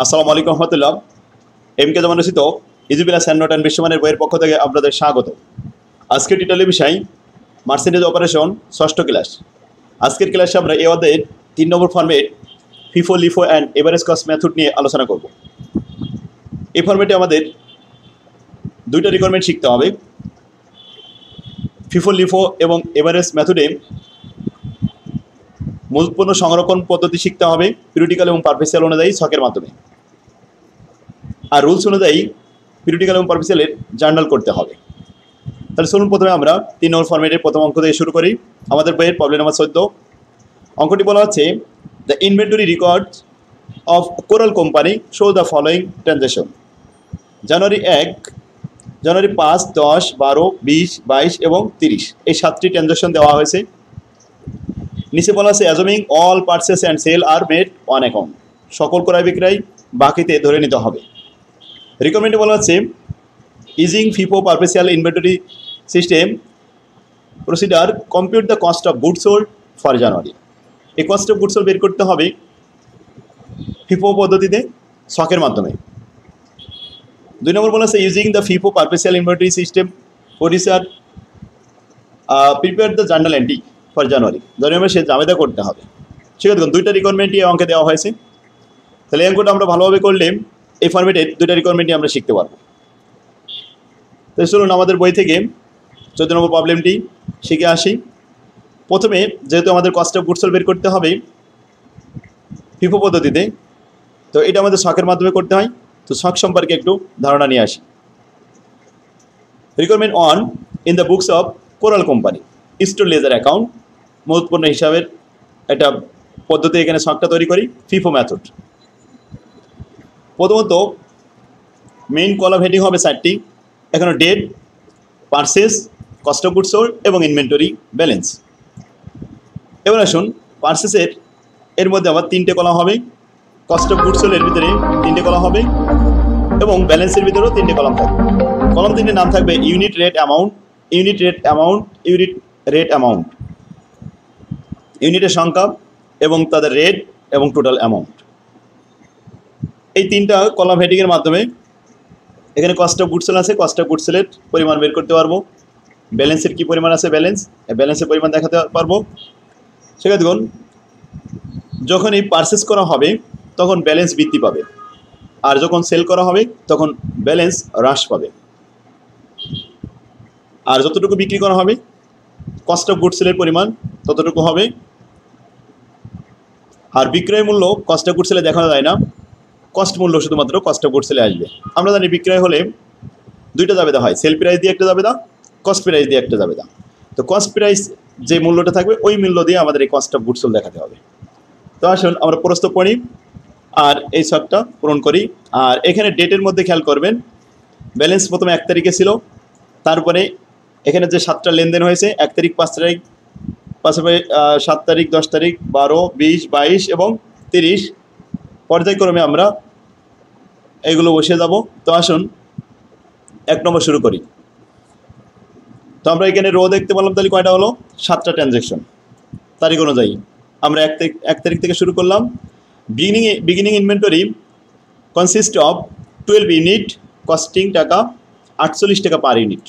আসসালামু আলাইকুম রহমতুল্লাহ। M K জামান রচিত ইজিবিলাস অ্যান্ড নোট অ্যান্ড বিশ্বমানের বইয়ের পক্ষ থেকে আপনাদের স্বাগত। আজকের টিটালি বিষয় মার্সেন্টেজ অপারেশন ষষ্ঠ ক্লাস। আজকের ক্লাসে আমরা এই অধ্যায়ের 3 নম্বর format FIFO LIFO and average cost method নিয়ে আলোচনা করব। এই ফর্মেটে আমাদের দুইটা রিকোয়ারমেন্ট শিখতে হবে। ফিফো লিফো এবং এভারেজ মেথডে মূলধন পণ্য সংরক্ষণ পদ্ধতি শিখতে হবে পিরিয়ডিক্যাল এবং পারপেসিয়াল অনুযায়ী ছকের মাধ্যমে, আর রুলস অনুযায়ী পিরিয়ডিক্যাল এবং পারপেসিয়ালের জার্নাল করতে হবে। তাহলে চলুন প্রথমে আমরা 3 নম্বর ফর্মেটের প্রথম অঙ্ক থেকে শুরু করি। আমাদের বইয়ের প্রবলেম নাম্বার 14। অঙ্কটি বলা হচ্ছে the inventory records of Coral company show the following transaction. জানুয়ারি 1, জানুয়ারি 5, 10, 12, 20, 22 এবং 30 এই 7টি ট্রানজ্যাকশন দেওয়া হয়েছে। নিচে বলা আছে assuming all purchase and sale are made on account, সকল ক্রয় বিক্রয় বাকিতে ধরে নিতে হবে। রিকমেন্ডে বলা হচ্ছে using FIFO perpetual inventory system procedure compute the cost of goods sold for January. এই কস্ট অফ গুডস সোল্ড বের করতে হবে ফিফো পদ্ধতিতে ছকের মাধ্যমে। 2 নম্বর বলা আছে using the FIFO perpetual inventory system procedure prepare the journal entry for January. জানুয়ারি সে জামেদা করতে হবে। ঠিক আছে, দুইটা রিকোয়ারমেন্টই এই অঙ্কে দেওয়া হয়েছে। তাহলে এই অঙ্কটা আমরা ভালোভাবে করলে এই ফর্মেটের দুইটা রিকোয়ারমেন্টই আমরা শিখতে পারবো। তো চলুন আমাদের বই থেকে 14 নম্বর প্রবলেমটি শিখে আসি। প্রথমে যেহেতু আমাদের কস্ট অফ গুডস সোল্ড বের করতে হবে ফিফো পদ্ধতিতে, তো এটা আমাদের ছকের মাধ্যমে করতে হয়। তো ছক সম্পর্কে একটু ধারণা নিয়ে আসি। Requirement 1 in the books of Coral company store ledger account, মূলধন পণ্য হিসাবের একটা পদ্ধতি এখানে ছকটা তৈরি করি ফিফো মেথড। প্রথমত মেইন কলাম হেডিং হবে 4টি। এখানে date, purchase, cost of goods sold এবং ইনভেন্টরি ব্যালেন্স। এবার আসুন পারচেসের এর মধ্যে আবার 3টে কলাম হবে, কস্ট অফ গুডস সোল্ড এর ভিতরে 3টে কলাম হবে এবং ব্যালেন্সের ভিতরেও 3টে কলাম থাকবে। কলাম 3টির নাম থাকবে unit rate amount, unit rate amount, unit rate amount, ইউনিটের সংখ্যা এবং তাদের রেট এবং টোটাল অ্যামাউন্ট। এই 3টা কলাম হেডিংয়ের মাধ্যমে এখানে কস্ট অফ গুডস সোল্ড আছে, কস্ট অফ গুডস সোল্ডের পরিমাণ বের করতে পারবো। ব্যালেন্সের কী পরিমাণ আছে ব্যালেন্সের পরিমাণ দেখাতে পারবো। সেখানে দেখুন যখন এই পারচেস করা হবে তখন ব্যালেন্স বৃদ্ধি পাবে, আর যখন সেল করা হবে তখন ব্যালেন্স হ্রাস পাবে। আর যতটুকু বিক্রি করা হবে কস্ট অফ গুডস সোল্ডের পরিমাণ ততটুকু হবে। আর বিক্রয় মূল্য কস্ট অফ গুডস সোল্ডে দেখানো যায় না, কস্ট মূল্য শুধুমাত্র কস্ট অফ গুডস সোল্ডে আসবে। আমরা জানি বিক্রয় হলে 2টা জাবেদা হয়, সেল প্রাইস দিয়ে একটা জাবেদা, কস্ট প্রাইস দিয়ে একটা জাবেদা। তো কস্ট প্রাইস যে মূল্যটা থাকবে ওই মূল্য দিয়ে আমাদের এই কস্ট অফ গুডস সোল্ড দেখাতে হবে। তো আসুন আমরা প্রস্তুত পড়ি আর এই ছকটা পূরণ করি। আর এখানে ডেটের মধ্যে খেয়াল করবেন ব্যালেন্স প্রথমে 1 তারিখে ছিল, তারপরে এখানে যে 7টা লেনদেন হয়েছে 1 তারিখ, 5 তারিখ, পাশাপাশি 7 তারিখ, 10 তারিখ, 12, 20, 22 এবং 30 পর্যায়ক্রমে আমরা এগুলো বসে যাব। তো আসুন 1 নম্বর শুরু করি। তো আমরা এখানে রো দেখতে পেলাম, তাহলে কয়টা হলো 7টা ট্রানজ্যাকশন তারিখ অনুযায়ী। আমরা 1 তারিখ থেকে শুরু করলাম। Beginning inventory consist of 12 unit, costing টাকা 48 টাকা পার ইউনিট।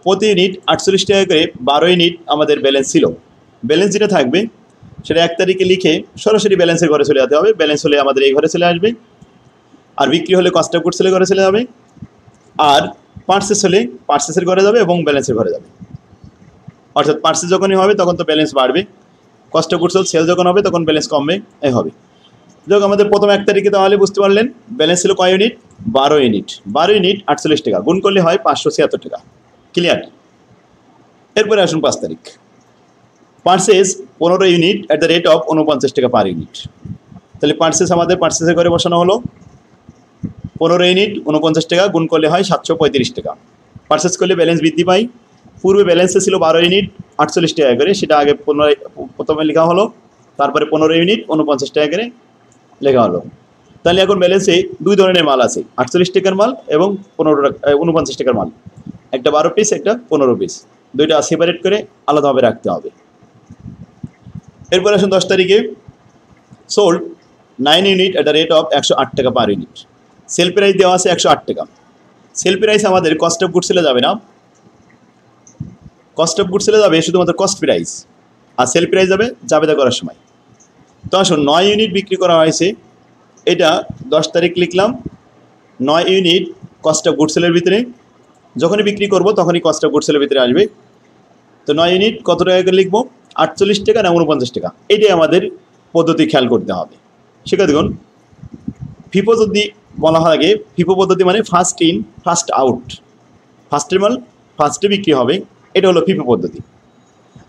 প্রতি ইউনিট 48 টাকা করে 12 ইউনিট আমাদের ব্যালেন্স ছিল। ব্যালেন্স যেটা থাকবে সেটা 1 তারিখে লিখে সরাসরি ব্যালেন্সের ঘরে চলে যেতে হবে। ব্যালেন্স হলে আমাদের এই ঘরে চলে আসবে, আর বিক্রি হলে কস্ট অফ গুডস সোল্ডের ঘরে চলে যাবে, আর পারচেস হলে পারচেসের ঘরে যাবে এবং ব্যালেন্সের ঘরে যাবে। অর্থাৎ পারচেস যখনই হবে তখন তো ব্যালেন্স বাড়বে, cost of goods sold sale যখন হবে তখন ব্যালেন্স কমবে, এই হবে। যখন আমাদের প্রথম 1 তারিখে তাহলে বুঝতে পারলেন ব্যালেন্স ছিল কয় ইউনিট, 12 ইউনিট। 12 ইউনিট 48 টাকা গুণ করলে হয় 576 টাকা। ক্লিয়ার? এরপরে আসুন 5 তারিখ। Purchase 15 unit at the rate of 49 টাকা পার ইউনিট। তাহলে পারচেস আমাদের পারচেসের ঘরে বসানো হলো 15 ইউনিট 49 টাকা গুণ করলে হয় 735 টাকা। পারচেস করলে ব্যালেন্স বৃদ্ধি পাই। পূর্বে ব্যালেন্সে ছিল 12 ইউনিট 48 টাকা করে, সেটা আগে প্রথমে লেখা হলো, তারপরে 15 ইউনিট 49 টাকা করে লেখা হলো। তাহলে এখন ব্যালেন্সে 2 ধরনের মাল আছে, 48 টাকার মাল এবং 49 টাকার মাল। একটা 12 পিস, একটা 15 পিস, দুইটা সেপারেট করে আলাদাভাবে রাখতে হবে। এরপরে আসুন 10 তারিখে sold 9 unit at the rate of 108 টাকা পার ইউনিট। সেল প্রাইস দেওয়া আছে 108 টাকা। সেল প্রাইস আমাদের কস্ট অফ গুডস সেলে যাবে না, কস্ট অফ গুডস সেলে যাবে শুধুমাত্র কস্ট প্রাইস, আর সেল প্রাইস যাবে জাবেদা করার সময়। তো আসুন 9 ইউনিট বিক্রি করা হয়েছে, এটা 10 তারিখ লিখলাম। 9 ইউনিট কস্ট অফ গুডস সেলের ভিতরে, যখনই বিক্রি করব তখনই কস্ট অফ গুডস সেলের ভিতরে আসবে। তো 9 ইউনিট কত টাকা করে লিখবো, 48 টাকা না 49 টাকা, এটাই আমাদের পদ্ধতি খেয়াল করতে হবে। সেটা দেখুন, ফিফো যদি বলা হয় আগে, ফিফো পদ্ধতি মানে ফার্স্ট ইন ফার্স্ট আউট, ফার্স্টের মাল ফার্স্টে বিক্রি হবে, এটা হলো ফিফো পদ্ধতি।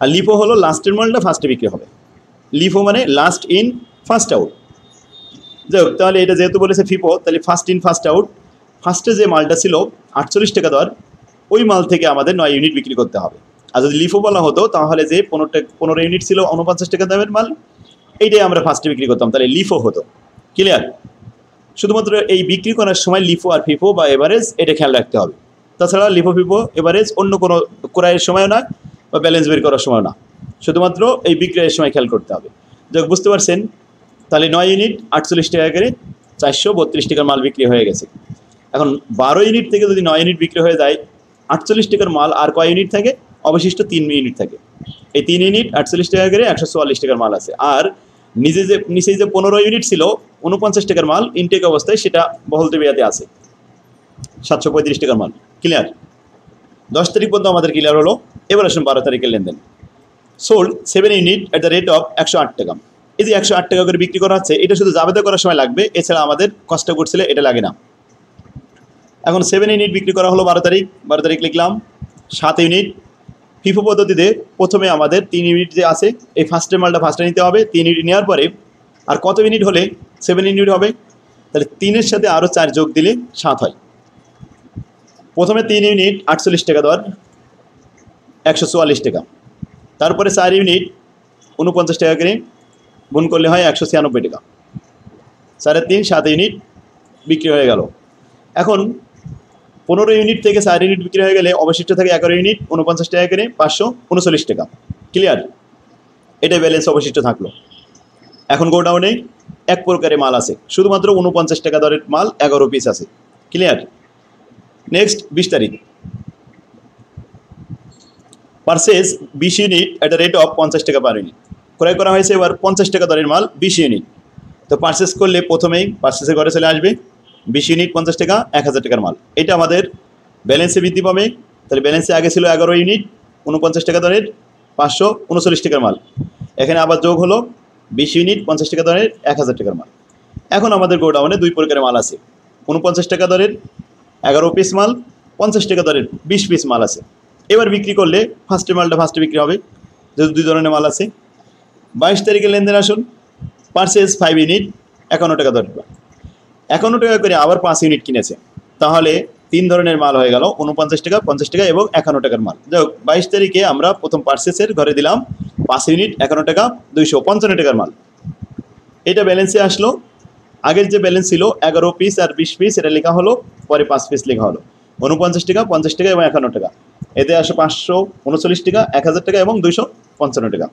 আর লিফো হলো লাস্টের মালটা ফার্স্টে বিক্রি হবে। লিফো মানে লাস্ট ইন ফার্স্ট আউট। যাই হোক, তাহলে এটা যেহেতু বলেছে ফিফো, তাহলে ফার্স্ট ইন ফার্স্ট আউট, ফার্স্টে যে মালটা ছিল 48 টাকা দর, ওই মাল থেকে আমাদের 9 ইউনিট বিক্রি করতে হবে। আর যদি লিফো বলা হতো তাহলে যে 15 ইউনিট ছিল 49 টাকা দামের মাল, এইটাই আমরা ফার্স্টে বিক্রি করতাম, তাহলে লিফো হতো। ক্লিয়ার? শুধুমাত্র এই বিক্রি করার সময় লিফো আর ফিফো বা এভারেজ এটা খেয়াল রাখতে হবে। তাছাড়া লিফো ফিফো এভারেজ অন্য কোনো ক্রয়ের সময়ও না বা ব্যালেন্স বের করার সময় না, শুধুমাত্র এই বিক্রয়ের সময় খেয়াল করতে হবে। যাক, বুঝতে পারছেন? তাহলে 9 ইউনিট 48 টাকা করে 432 টাকার মাল বিক্রি হয়ে গেছে। এখন 12 ইউনিট থেকে যদি 9 ইউনিট বিক্রি হয়ে যায়, 48 টাকার মাল আর কয় ইউনিট থাকে? অবশিষ্ট 3 ইউনিট থাকে। এই 3 ইউনিট 48 টাকা করে 144 টাকার মাল আছে। আর নিচে যে 15 ইউনিট ছিল 49 টাকার মাল ইনটেক অবস্থায়, সেটা বহল তবিয়াতে আছে 735 টাকার মাল। ক্লিয়ার? 10 তারিখ পর্যন্ত আমাদের ক্লিয়ার হলো। এবার আসুন 12 তারিখের লেনদেন। Sold 7 unit at the rate of 108 টাকা। এই যে 108 টাকা করে বিক্রি করা হচ্ছে, এটা শুধু জাবেদা করার সময় লাগবে, এছাড়া আমাদের কস্ট অফ গুডস সেলে এটা লাগে না। এখন 7 ইউনিট বিক্রি করা হলো 12 তারিখ। 12 তারিখ লিখলাম। 7 ইউনিট ফিফো পদ্ধতিতে প্রথমে আমাদের 3 ইউনিট যে আছে, এই ফার্স্টের মালটা ফার্স্টে নিতে হবে। 3 ইউনিট নেওয়ার পরে আর কত ইউনিট হলে 7 ইউনিট হবে? তাহলে 3-এর সাথে আরও 4 যোগ দিলে 7 হয়। প্রথমে 3 ইউনিট 48 টাকা দর, 144 টাকা। তারপরে 4 ইউনিট 49 টাকা করে গুণ করলে হয় 196 টাকা। 3.5 7 ইউনিট বিক্রি হয়ে গেল। এখন 15 ইউনিট থেকে 4 ইউনিট বিক্রি হয়ে গেলে অবশিষ্ট থাকে 11 ইউনিট 49 টাকা করে 539 টাকা। ক্লিয়ার? এটা ব্যালেন্স অবশিষ্ট থাকলো। এখন গোডাউনে এক প্রকারের মাল আছে, শুধুমাত্র 49 টাকা দরের মাল 11 পিস আছে। ক্লিয়ার? নেক্সট 20 তারিখ purchase 20 unit at the rate of 50 টাকা পার ইউনিট। ক্রয় করা হয়েছে এবার 50 টাকা দরের মাল 20 ইউনিট। তো পারচেজ করলে প্রথমেই পারচেজের ঘরে চলে আসবে 20 ইউনিট 50 টাকা, 1000 টাকার মাল। এটা আমাদের ব্যালেন্সে বৃদ্ধি পাবে। তাহলে ব্যালেন্সে আগে ছিল 11 ইউনিট 49 টাকা দরের 539 টাকার মাল, এখানে আবার যোগ হলো 20 ইউনিট 50 টাকা দরের 1000 টাকার মাল। এখন আমাদের গোডাউনে 2 প্রকারের মাল আছে, 49 টাকা দরের 11 পিস মাল, 50 টাকা দরের 20 পিস মাল আছে। এবার বিক্রি করলে ফার্স্টের মালটা ফার্স্টে বিক্রি হবে, যেহেতু 2 ধরনের মাল আছে। 22 তারিখে লেনদেন আসুন। পারচেজ 5 ইউনিট 51 টাকা দরের, 51 টাকা করে আবার 5 ইউনিট কিনেছে, তাহলে 3 ধরনের মাল হয়ে গেল, 49 টাকা 50 টাকা এবং 51 টাকার মাল। যাই হোক, 22 তারিখে আমরা প্রথম পারচেজের ঘরে দিলাম 5 ইউনিট 51 টাকা 255 টাকার মাল। এটা ব্যালেন্সে আসলো। আগের যে ব্যালেন্স ছিল 11 পিস আর 20 পিস, এটা লেখা হলো, পরে 5 পিস লেখা হলো। 49 টাকা 50 টাকা এবং 51 টাকা, এতে আসে 539 টাকা, 1000 টাকা এবং 255 টাকা।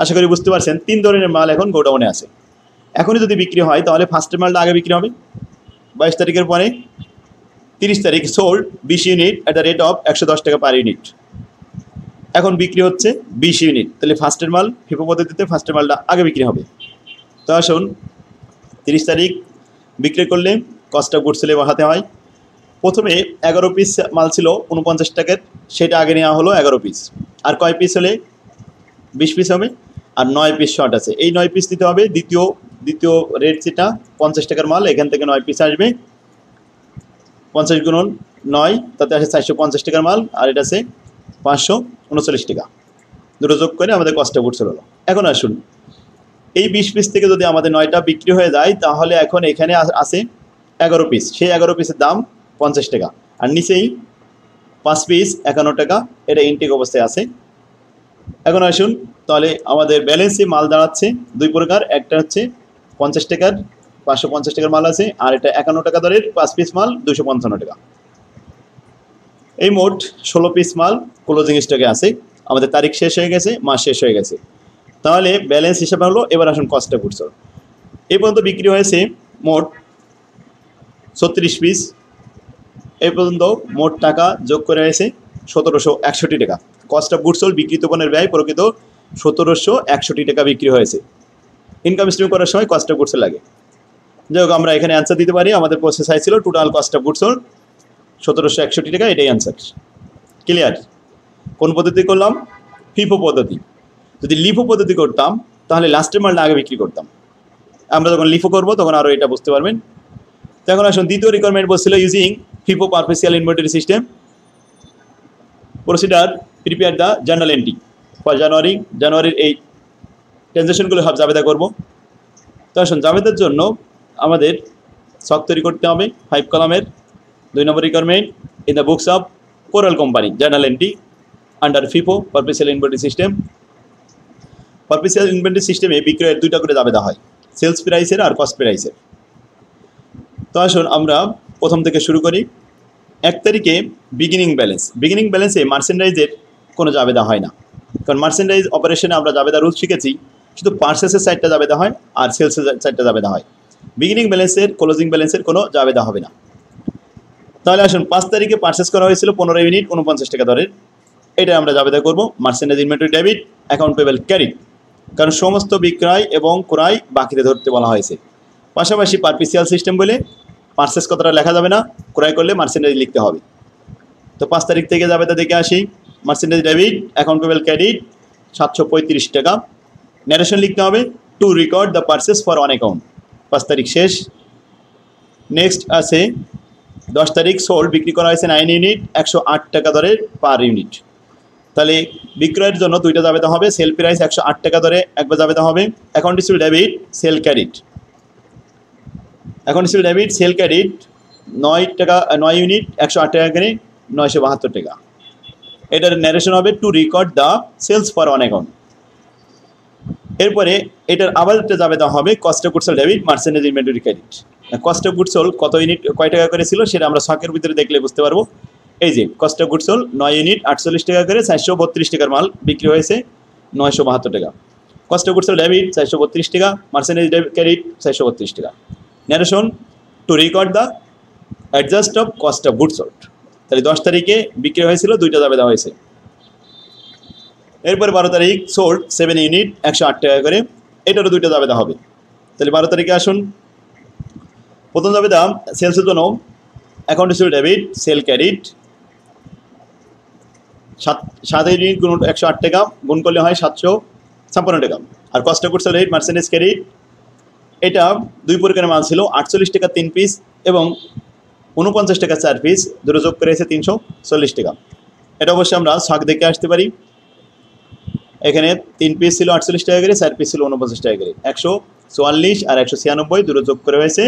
আশা করি বুঝতে পারছেন। 3 ধরনের মাল এখন গোডাউনে আছে। এখনই যদি বিক্রি হয় তাহলে ফার্স্টের মালটা আগে বিক্রি হবে। 22 তারিখের পরে 30 তারিখ sold 20 unit at the rate of 110 টাকা পার ইউনিট। এখন বিক্রি হচ্ছে 20 ইউনিট, তাহলে ফার্স্টের মাল ফিফো পদ্ধতিতে ফার্স্টের মালটা আগে বিক্রি হবে। তো আসুন 30 তারিখ বিক্রি করলে কস্ট অফ গুডস সেলে বসাতে হয়। প্রথমে 11 পিস মাল ছিল 49 টাকার, সেটা আগে নেওয়া হলো 11 পিস। আর কয় পিস হলে 20 পিস হবে, আর 9 পিস শর্ট আছে, এই 9 পিস দিতে হবে। দ্বিতীয় রেট যেটা 50 টাকার মাল, এখান থেকে 9 পিস আসবে। 50 গুণন 9, তাতে আসে 450 টাকার মাল, আর এটা আছে 539 টাকা। দুটো যোগ করে আমাদের কস্ট অফ গুডস হলো। এখন আসুন, এই 20 পিস থেকে যদি আমাদের 9টা বিক্রি হয়ে যায়, তাহলে এখন এখানে আছে 11 পিস, সেই 11 পিসের দাম 50 টাকা, আর নিচেই 5 পিস 51 টাকা, এটা ইনটেক অবস্থায় আছে। এখন আসুন, তাহলে আমাদের ব্যালেন্সে মাল দাঁড়াচ্ছে 2 প্রকার, একটা হচ্ছে 50 টাকার 550 টাকার মাল আছে, আর এটা 51 টাকা দরের 5 পিস মাল 255 টাকা। এই মোট 16 পিস মাল ক্লোজিং স্টকে আছে। আমাদের তারিখ শেষ হয়ে গেছে, মাস শেষ হয়ে গেছে, তাহলে ব্যালেন্স হিসাবে হলো। এবার আসুন কস্ট অফ গুডস। এই পর্যন্ত বিক্রি হয়েছে মোট 36 পিস। এই পর্যন্ত মোট টাকা যোগ করে হয়েছে 1761 টাকা। কস্ট অফ গুডস সোল্ড বিক্রিত পণ্যের ব্যয় প্রকৃত 1761 টাকা বিক্রি হয়েছে। ইনকাম স্ট্রিম করার সময় কস্ট অফ গুডস লাগে। যাই হোক, আমরা এখানে অ্যান্সার দিতে পারি। আমাদের প্রসেস ছিল total cost of goods sold 1761 টাকা, এটাই অ্যান্সার। ক্লিয়ার? কোন পদ্ধতি করলাম? ফিফো পদ্ধতি। যদি লিফো পদ্ধতি করতাম তাহলে লাস্টের মালটা আগে বিক্রি করতাম। আমরা যখন লিফো করবো তখন আরও এটা বুঝতে পারবেন। তো এখন আসুন, দ্বিতীয় রিকোয়ারমেন্ট বলছিল using FIFO perpetual inventory system procedure prepare the journal entry for জানুয়ারির এই ট্রানজ্যাকশনগুলো সব জাবেদা করবো। তো আসুন, জাবেদার জন্য আমাদের ছক তৈরি করতে হবে 5 কলামের। 2 নম্বর requirement, in the books of Coral company journal entry under FIFO perpetual inventory system. Perpetual inventory সিস্টেমে বিক্রয়ের 2টা করে জাবেদা হয়, সেলস প্রাইসের আর কস্ট প্রাইসের। তো আসুন আমরা প্রথম থেকে শুরু করি। 1 তারিখে বিগিনিং ব্যালেন্সে মার্চেন্ডাইজের কোনো জাবেদা হয় না, কারণ মার্চেন্ডাইজ অপারেশনে আমরা জাবেদা রুল শিখেছি শুধু পার্সেসের সাইডটা জাবেদা হয় আর সেলসের সাইডটা জাবেদা হয়। বিগিনিং ব্যালেন্সের ক্লোজিং ব্যালেন্সের কোনো জাবেদা হবে না। তাহলে আসুন, 5 তারিখে পার্সেস করা হয়েছিল 15 ইউনিট 49 টাকা দরের, এটা আমরা জাবেদা করব merchandise inventory debit account payable credit, কারণ সমস্ত বিক্রয় এবং ক্রয় বাকিতে ধরতে বলা হয়েছে। পাশাপাশি পারপেসিয়াল সিস্টেম বলে পার্সেস কথাটা লেখা যাবে না, ক্রয় করলে মার্চেন্ডাইজ লিখতে হবে। তো 5 তারিখ থেকে জাবেদা দেখে আসি। Merchandise debit account payable credit 735 টাকা। ন্যারেশন লিখতে হবে to record the purchase for on account. 5 তারিখ শেষ। নেক্সট আছে 10 তারিখ সোল্ড, বিক্রি করা হয়েছে 9 ইউনিট 108 টাকা দরে পার ইউনিট। তাহলে বিক্রয়ের জন্য 2টা জাবেদা হবে, সেল প্রাইস 108 টাকা দরে একবার জাবেদা হবে। Account receive debit sale credit, account receive debit sale credit 9 unit 108 টাকা করে 972 টাকা। এটার ন্যারেশন হবে to record the sales for on account. এরপরে এটার আবার একটা জাবেদা হবে cost of goods sold debit merchandise inventory credit. Cost of goods sold কত ইউনিট কয় টাকা করে ছিল সেটা আমরা ছকের ভিতরে দেখলে বুঝতে পারবো। এই যে cost of goods sold 9 unit 48 টাকা করে 432 টাকার মাল বিক্রি হয়েছে 972 টাকা। Cost of goods sold debit 432 টাকা, মার্চেন্ডাইজ ক্রেডিট 432 টাকা। Narration two record the adjust of cost of goods sold. তাহলে 10 তারিখে বিক্রি হয়েছিল 2টা জাবেদা হয়েছে। এরপরে 12 তারিখ সোল্ড 7 ইউনিট 108 টাকা করে, এটারও 2টা জাবেদা হবে। তাহলে 12 তারিখে আসুন, প্রথম জাবেদা সেলসের জন্য account receive debit sale credit 7 unit গুণ 108 টাকা গুণ করলে হয় 756 টাকা। আর cost of goods sold merchandise credit, এটা 2 প্রকারের মাল ছিল, 48 টাকা 3 পিস এবং 49 টাকা 4 পিস, দুটো যোগ করে এসে 340 টাকা। এটা অবশ্যই আমরা ছক দেখে আসতে পারি। এখানে 3 পিস ছিল 48 টাকা করে, 4 পিস ছিল 49 টাকা করে, 144 আর 196 দুটো যোগ করে হয়েছে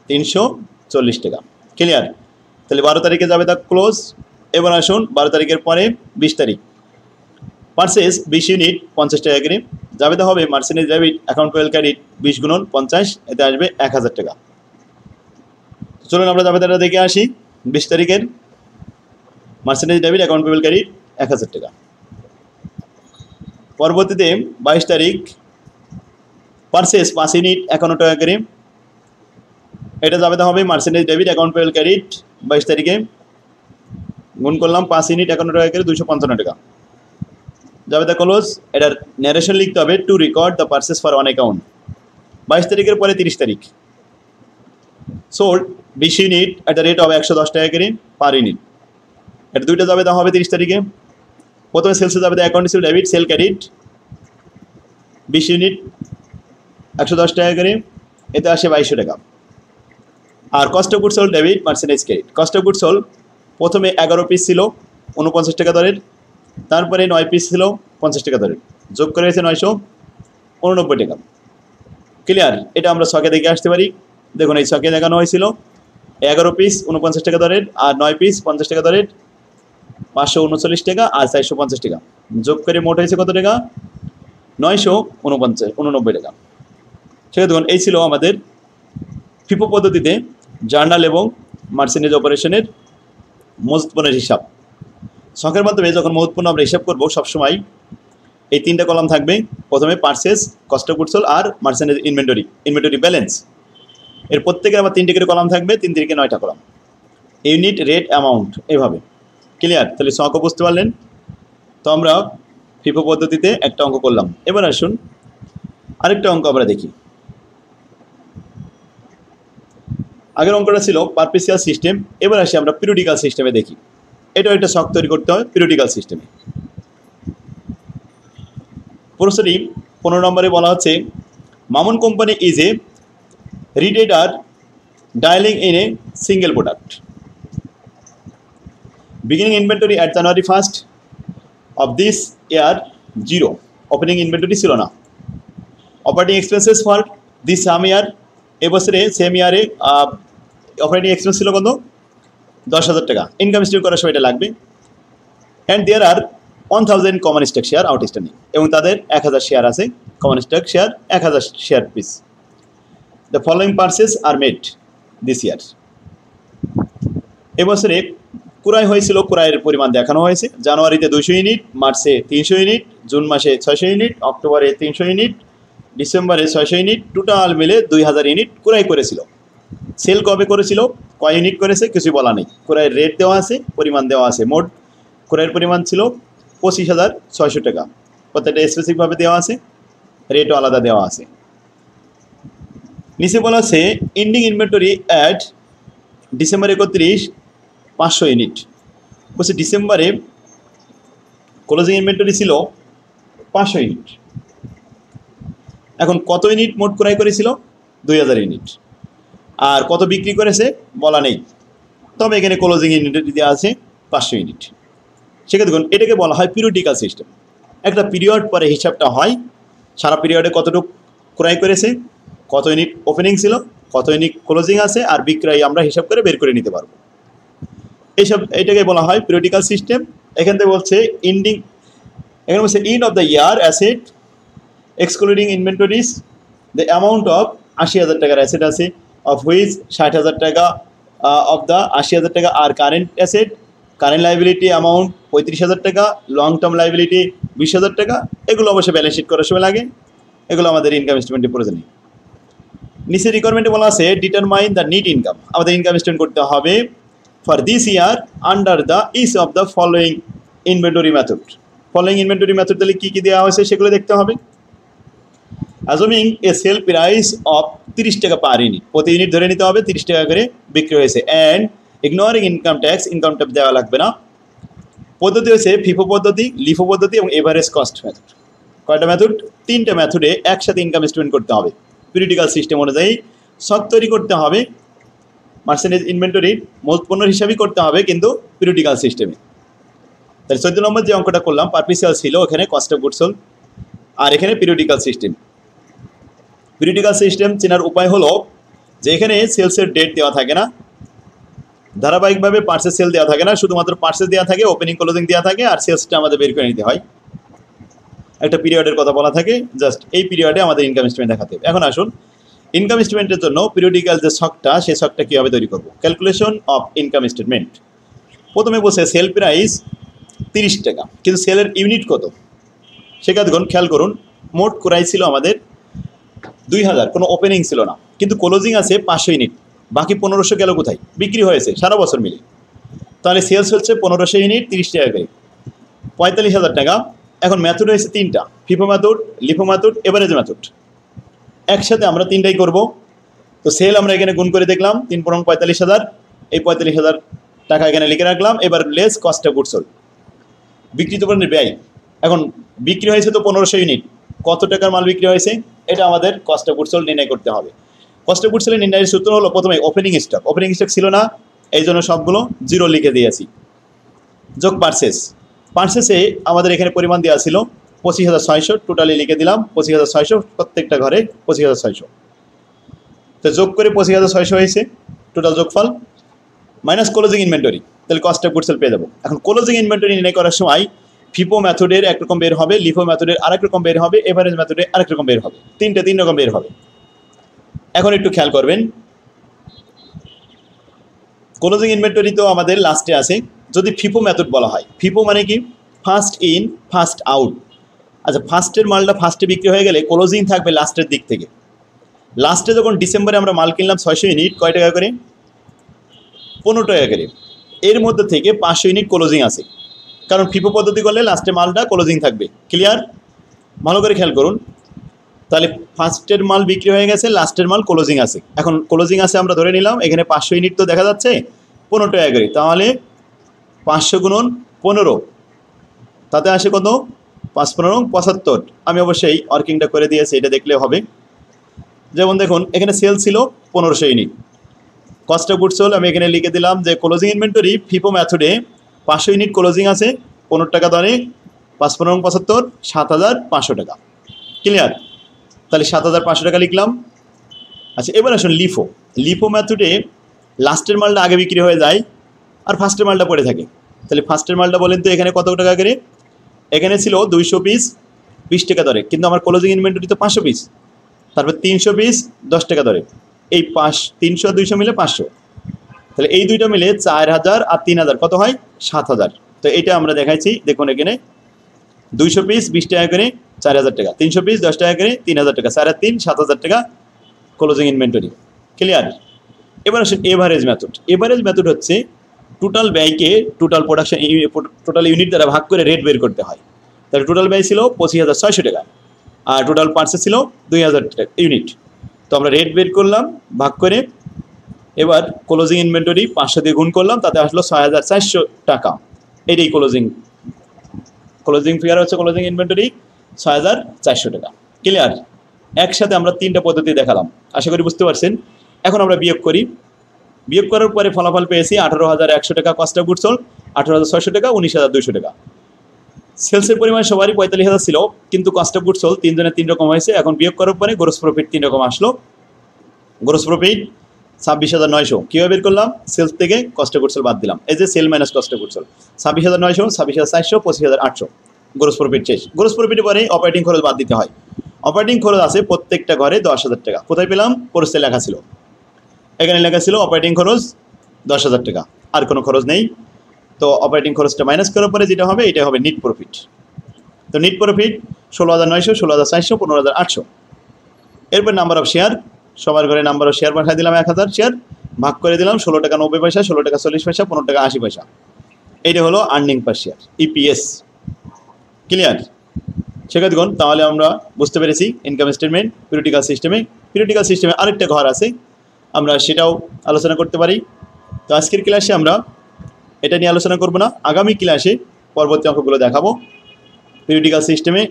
340 টাকা। ক্লিয়ার? তাহলে 12 তারিখে জাবেদা ক্লোজ। এবার আসুন 12 তারিখের পরে 20 তারিখ পার্সেস 20 ইউনিট 50 টাকা করে, জাবেদা হবে merchandise debit account payable credit 20 গুণন 50, এতে আসবে 1000 টাকা। চলুন আমরা জাবেদাটা দেখে আসি। 20 তারিখের merchandise debit account payable credit 1000 টাকা। পরবর্তীতে 22 তারিখ পার্সেস 5 ইউনিট 51 টাকা করে, এটা জাবেদা হবে merchandise debit account payable credit 22 তারিখে, গুণ করলাম 5 ইউনিট 51 টাকা করে 255 টাকা। জাবেদা ক্লোজ। এটার ন্যারেশন লিখতে হবে to record the purchase for on account. 22 তারিখের পরে 30 তারিখ sold 20 unit at the rate of 110 টাকা করে পার ইউনিট, এটা 2টা জাবেদা হবে 30 তারিখে। প্রথমে সেলসে জাবেদা account receive debit sale credit 20 unit 110 টাকা করে, এতে আসে 2200 টাকা। আর cost of goods sold debit merchandise credit, cost of goods sold প্রথমে 11 পিস ছিল 49 টাকা দরের, তারপরে 9 পিস ছিল 50 টাকা দরের, যোগ করে হয়েছে 989 টাকা। ক্লিয়ার? এটা আমরা ছকে দেখে আসতে পারি। দেখুন এই ছকে দেখানো হয়েছিল 11 পিস 49 টাকা দরের আর 9 পিস 50 টাকা দরের 539 টাকা আর 450 টাকা, যোগ করে মোট হয়েছে কত টাকা? 989 টাকা। ঠিক আছে, দেখুন এই ছিল আমাদের ফিফো পদ্ধতিতে জার্নাল এবং মার্চেন্ডাইজ অপারেশনের মজুত পণ্যের হিসাব। ছকের মাধ্যমে যখন মজুত পণ্য আমরা হিসাব করবো সবসময় এই তিনটা কলাম থাকবে। প্রথমে purchase, cost of goods sold আর মার্চেন্টেজ ইনভেন্টরি ব্যালেন্স। এর প্রত্যেকের আবার 3টে করে কলাম থাকবে, 3 3 9টা কলাম। ইউনিট, রেট, অ্যামাউন্ট, এভাবে। ক্লিয়ার? তাহলে ছকও বুঝতে পারলেন। তো আমরা ফিফো পদ্ধতিতে একটা অঙ্ক করলাম। এবার আসুন আরেকটা অঙ্ক আমরা দেখি। আগের অঙ্কটা ছিল পারপিসিয়াল সিস্টেম, এবার আসি আমরা পিরিয়ডিক্যাল সিস্টেমে দেখি। এটাও একটা ছক তৈরি করতে হয় পিরিয়ডিক্যাল সিস্টেমে। প্রশ্নটি 15 নম্বরে বলা হচ্ছে, Mamun company is a retailer dealing in a single product. Beginning inventory at January 1st of this year 0, opening inventory ছিল না। অপারেটিং এক্সপেন্সেস ফর দিস সাম ইয়ার, এবছরে সেম ইয়ারে অপারেটিং এক্সপেন্স ছিল কত? 10,000 টাকা। ইনকাম স্টেটমেন্ট করার সময় এটা লাগবে। And there are 1000 common stock share outstanding, এবং তাদের 1000 শেয়ার আছে, common stock share 1000 share piece. The following purchase are made this year. এবছরে ক্রয় হয়েছিল, ক্রয়ের পরিমাণ দেখানো হয়েছে। জানুয়ারিতে 200 ইউনিট, মার্চে 300 ইউনিট, জুন মাসে 600 ইউনিট, অক্টোবরে 300 ইউনিট, ডিসেম্বরে 600 ইউনিট, টোটাল মিলে 2000 ইউনিট ক্রয় করেছিল। সেল কবে করেছিল, কয় ইউনিট করেছে কিছুই বলা নেই। ক্রয়ের রেট দেওয়া আছে, পরিমাণ দেওয়া আছে। মোট ক্রয়ের পরিমাণ ছিল 25,600 টাকা। প্রত্যেকটা স্পেসিফিকভাবে দেওয়া আছে, রেটও আলাদা দেওয়া আছে। নিচে বলা আছে ending inventory at December 31 500 unit. বলছে ডিসেম্বরে ক্লোজিং ইনভেন্টরি ছিল 500 ইউনিট। এখন কত ইউনিট মোট ক্রয় করেছিল? 2000 ইউনিট। আর কত বিক্রি করেছে বলা নেই, তবে এখানে ক্লোজিং ইনভেন্টরি দেওয়া আছে 500 ইউনিট। সেক্ষেত্রে দেখুন এটাকে বলা হয় পিরিয়ডিক্যাল সিস্টেম। একটা পিরিয়ড পরে হিসাবটা হয়, সারা পিরিয়ডে কতটুকু ক্রয় করেছে, কত ইউনিট ওপেনিং ছিল, কত ইউনিট ক্লোজিং আছে, আর বিক্রয় আমরা হিসাব করে বের করে নিতে পারবো। এইসব এটাকে বলা হয় পিরিয়ডিক্যাল সিস্টেম। এখান থেকে বলছে এন্ডিং, এখানে বলছে end of the year asset excluding inventories the amount of 80,000 টাকার অ্যাসেট আছে, অফ হুইচ 60,000 টাকা অফ দ্য 80,000 টাকা আর current asset. Current liability amount 35,000 টাকা, লং টার্ম লাইবিলিটি 20,000 টাকা। এগুলো অবশ্যই ব্যালেন্স শিট করার সময় লাগে, এগুলো আমাদের ইনকাম স্টেটমেন্টে প্রয়োজন নেই। নিচে রিকোয়ারমেন্টে বলা আছে ডিটারমাইন দ্য নেট ইনকাম। আমাদের ইনকাম স্টেটমেন্ট করতে হবে for this year under the each of the following inventory method. Following inventory method তাহলে কী কী দেওয়া হয়েছে সেগুলো দেখতে হবে। Assuming a sale price of 30 টাকা পার ইউনিট, প্রতি ইউনিট ধরে নিতে হবে 30 টাকা করে বিক্রি হয়েছে। And ignoring income tax, income tax দেওয়া লাগবে না। পদ্ধতি হয়েছে ফিফো পদ্ধতি, লিফো পদ্ধতি এবং এভারেজ কস্ট মেথড। কয়টা মেথড? 3টে মেথডে একসাথে ইনকাম স্টেটমেন্ট করতে হবে। পিরিয়ডিক্যাল সিস্টেম অনুযায়ী সব তৈরি করতে হবে, মার্চেন্টেজ ইনভেন্টরির মূল পণ্যের হিসাবই করতে হবে, কিন্তু পিরিয়ডিক্যাল সিস্টেমে। তাহলে 14 নম্বর যে অঙ্কটা করলাম পারপিসিয়াল ছিল, ওখানে কস্ট অফ গুডস সোল্ড, আর এখানে পিরিয়ডিক্যাল সিস্টেম। পিরিয়ডিক্যাল সিস্টেম চেনার উপায় হলো যে এখানে সেলসের ডেট দেওয়া থাকে না, ধারাবাহিকভাবে পার্সেস সেল দেওয়া থাকে না, শুধুমাত্র পার্সেস দেওয়া থাকে, ওপেনিং ক্লোজিং দেওয়া থাকে, আর সেলসটা আমাদের বের করে নিতে হয়। একটা পিরিয়ডের কথা বলা থাকে, জাস্ট এই পিরিয়ডে আমাদের ইনকাম স্টেটমেন্ট দেখাতে হবে। এখন আসুন ইনকাম স্টেটমেন্টের জন্য পিরিয়ডিক্যাল যে ছকটা, সেই ছকটা কীভাবে তৈরি করব। Calculation of income statement. প্রথমে বলছে সেল প্রাইস 30 টাকা, কিন্তু সেলের ইউনিট কত সেটা দেখুন, খেয়াল করুন। মোট ক্রয় ছিল আমাদের 2000, কোনো ওপেনিং ছিল না, কিন্তু ক্লোজিং আছে 500 ইউনিট। বাকি 1500 গেল কোথায়? বিক্রি হয়েছে সারা বছর মিলে। তাহলে সেলস হচ্ছে 1500 ইউনিট 30 টাকা করে, 45,000 টাকা। এখন মেথড হয়েছে 3টা, FIFO method, LIFO method, average method. একসাথে আমরা 3টাই করব। তো সেল আমরা এখানে গুণ করে দেখলাম, 3 × 45,000, এই 45,000 টাকা এখানে লিখে রাখলাম। এবার less cost of goods sold, বিক্রিত পণ্যের ব্যয়। এখন বিক্রি হয়েছে তো 1500 ইউনিট, কত টাকার মাল বিক্রি হয়েছে এটা আমাদের কস্ট অফ গুডস সোল্ড নির্ণয় করতে হবে। কস্ট অফ গুডস সোল্ড নির্ণয়ের সূত্র হলো প্রথমে ওপেনিং স্টক। ওপেনিং স্টক ছিল না, এই জন্য সবগুলো 0 লিখে দিয়েছি। যোগ পার্সেস, পার্সেসে আমাদের এখানে পরিমাণ দেওয়া ছিল 25,600, টোটালি লিখে দিলাম 25,600, প্রত্যেকটা ঘরে 25,600। তো যোগ করে 25,600 হয়েছে টোটাল যোগফল, মাইনাস ক্লোজিং ইনভেন্টরি, তাহলে কস্ট অফ গুডস সোল্ড পেয়ে যাবো। এখন ক্লোজিং ইনভেন্টরি নির্ণয় করার সময় ফিফো মেথডের একরকম বের হবে, লিফো মেথডের আরেক রকম বের হবে, এভারেজ মেথডের আরেক রকম বের হবে, 3 রকম বের হবে। এখন একটু খেয়াল করবেন, ক্লোজিং ইনভেন্টরি তো আমাদের লাস্টে আছে। যদি ফিফো মেথড বলা হয়, ফিফো মানে কি? First in first out. আচ্ছা, ফার্স্টের মালটা ফার্স্টে বিক্রি হয়ে গেলে ক্লোজিং থাকবে লাস্টের দিক থেকে। লাস্টে যখন ডিসেম্বরে আমরা মাল কিনলাম 600 ইউনিট, কয় টাকা করে? 15 টাকা করে। এর মধ্যে থেকে 500 ইউনিট ক্লোজিং আছে, কারণ ফিফো পদ্ধতি করলে লাস্টে মালটা ক্লোজিং থাকবে। ক্লিয়ার? ভালো করে খেয়াল করুন। তাহলে ফার্স্টের মাল বিক্রি হয়ে গেছে, লাস্টের মাল ক্লোজিং আছে। এখন ক্লোজিং আছে আমরা ধরে নিলাম, এখানে 500 ইউনিট তো দেখা যাচ্ছে 15 টাকা করে, তাহলে 500 গুণন 15, তাতে আসে কত? 5 15 75। আমি অবশ্যই ওয়ার্কিংটা করে দিয়েছি, এটা দেখলে হবে। যেমন দেখুন এখানে সেল ছিল 1500 unit, cost of goods sold আমি এখানে লিখে দিলাম যে ক্লোজিং ইনভেন্টরি ফিফো মেথডে 500 ইউনিট ক্লোজিং আছে, 15 টাকা দরে, 5 15 75, 7500 টাকা। ক্লিয়ার? তাহলে 7500 টাকা লিখলাম। আচ্ছা, এবার আসুন লিফো। লিফো মেথডে লাস্টের মালটা আগে বিক্রি হয়ে যায় আর ফার্স্টের মালটা পড়ে থাকে। তাহলে ফার্স্টের মালটা বলেন তো এখানে কত টাকা করে? এখানে ছিল 200 পিস 20 টাকা দরে, কিন্তু আমার ক্লোজিং ইনভেন্টরি তো 500 পিস, তারপর 300 পিস 10 টাকা দরে। এই 300 আর 200 মিলে 500, তাহলে এই দুইটা মিলে 4000 আর 3000 কত হয়? 7000। তো এটা আমরা দেখাইছি, দেখুন এখানে 200 পিস 20 টাকা করে 4000 টাকা, 300 পিস 10 টাকা করে 3000 টাকা, 3.5 7000 টাকা ক্লোজিং ইনভেন্টরি। ক্লিয়ার? এবার আসুন এভারেজ মেথড। এভারেজ মেথড হচ্ছে টোটাল ব্যয়কে টোটাল প্রোডাকশন টোটাল ইউনিট দ্বারা ভাগ করে রেট বের করতে হয়। তাহলে টোটাল ব্যয় ছিল 25600 টাকা আর টোটাল পার্সেস ছিল 2000 ইউনিট। তো আমরা রেট বের করলাম ভাগ করে, এবার ক্লোজিং ইনভেন্টরি 500 দিয়ে গুণ করলাম, তাতে আসলো 6400 টাকা। এটাই ক্লোজিং ফিগার হচ্ছে ক্লোজিং ইনভেন্টরি 6400 টাকা। ক্লিয়ার? একসাথে আমরা 3টা পদ্ধতি দেখালাম, আশা করি বুঝতে পারছেন। এখন আমরা বিয়োগ করি। বিয়োগ করার পরে ফলাফল পেয়েছি 18100 টাকা কস্ট অফ গুডস সোল্ড, 18600 টাকা, 19200 টাকা। সেলসের পরিমাণ সবারই 45000 ছিল, কিন্তু কস্ট অফ গুডস সোল্ড 3 জনের 3 রকম হয়েছে। এখন বিয়োগ করার পরে গ্রোস প্রফিট 3 রকম আসলো। Gross profit 26900। কীভাবে বের করলাম? সেলস থেকে কস্ট অফ গুডস সোল্ড বাদ দিলাম, এই যে sale minus cost of goods sold 26900, 26400, 25800, gross profit শেষ। গ্রোস প্রফিটের পরে অপারেটিং খরচ বাদ দিতে হয়। অপারেটিং খরচ আছে প্রত্যেকটা ঘরে 10000 টাকা। কোথায় পেলাম? খরচে লেখা ছিল, এখানে লেখা ছিল অপারেটিং খরচ 10000 টাকা, আর কোনো খরচ নেই। তো অপারেটিং খরচটা মাইনাস করার পরে যেটা হবে এটা হবে নিট প্রফিট। তো নিট প্রফিট 16900, 16400, 15800। এরপর নাম্বার অফ শেয়ার, সবার ঘরে নাম্বার অফ শেয়ার পাঠিয়ে দিলাম 1000 শেয়ার, ভাগ করে দিলাম 16 টাকা 90 পয়সা, 16 টাকা 40 পয়সা, 15 টাকা 80 পয়সা। এইটা হলো আর্নিং পার শেয়ার, ইপিএস। ক্লিয়ার? সেক্ষেত্রে তাহলে আমরা বুঝতে পেরেছি ইনকাম স্টেটমেন্ট পিরিয়ডিক্যাল সিস্টেমে। পিরিয়ডিক্যাল সিস্টেমে আরেকটা ঘর আছে, আমরা সেটাও আলোচনা করতে পারি। তো আজকের ক্লাসে আমরা এটা নিয়ে আলোচনা করব না, আগামী ক্লাসে পরবর্তী অঙ্কগুলো দেখাবো। পিরিয়ডিক্যাল সিস্টেমে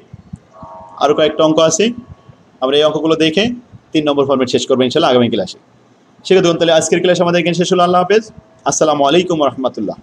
আরও কয়েকটা অঙ্ক আছে, আমরা এই অঙ্কগুলো দেখে 3 নম্বর ফর্মেট শেষ করবো ইনশাল্লাহ আগামী ক্লাসে। সেক্ষেত্রে তাহলে আজকের ক্লাস আমাদের এখানে শেষ হলো। আল্লাহ হাফেজ, আসসালামু আলাইকুম রহমতুল্লাহ।